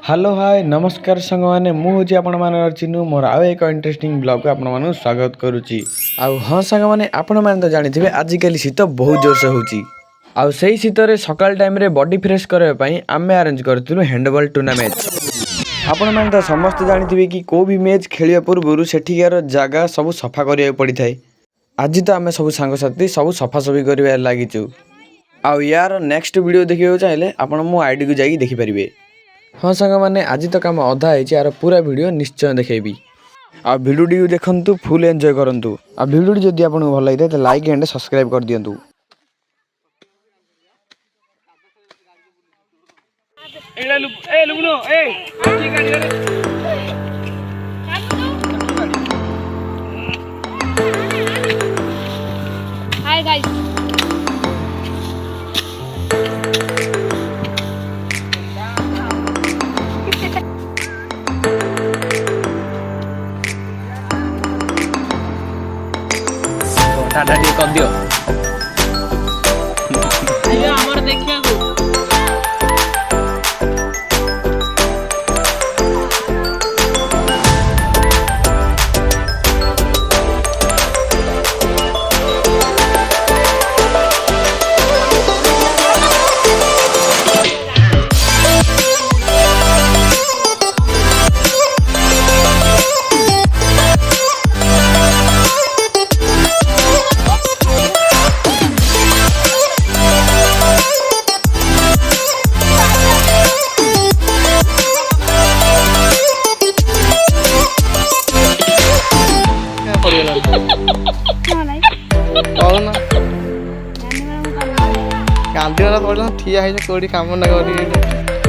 Hello hi नमस्कार संग मैंने मुझे आपण मान चिन्हू मोर आउ एक इंटरेस्टिंग ब्लॉग को आपण मान स्वागत करुच्ची। आउ हाँ सांग मैंने आपण मैंने तो जानी आजिकल शीत बहुत जोर से होची। आउ सही शीत सकाल टाइम रे बॉडी फ्रेश करने आमे अरेंज करूँ हैंडबॉल टूर्नामेंट। आपण मैंने तो समस्त जानी कि को भी मैच खेलिया पूर्व सेठिकार जगह सब सफा करिया पड़ी थाए। आज तो आम सब सांगसाथी सब सफासफी कर लगिचु। आउ यार नेक्स्ट वीडियो देखिए चाहिए आपण मो आईडी को जाइए देखिपारे। हाँ सांग मैंने आज तो काम अधा है यार पूरा वीडियो निश्चय देखेबी। आ वीडियो देखंतु फुल एंजॉय करंतु। आ वीडियो जदि आपको भल लगी तो लाइक एंड सब्सक्राइब कर दियंतु। हाय गाइस टाटा टी कर दियो आइए हमर देखिया को कांदी वाला पड़े ठिया है कोड़ी काम ना करी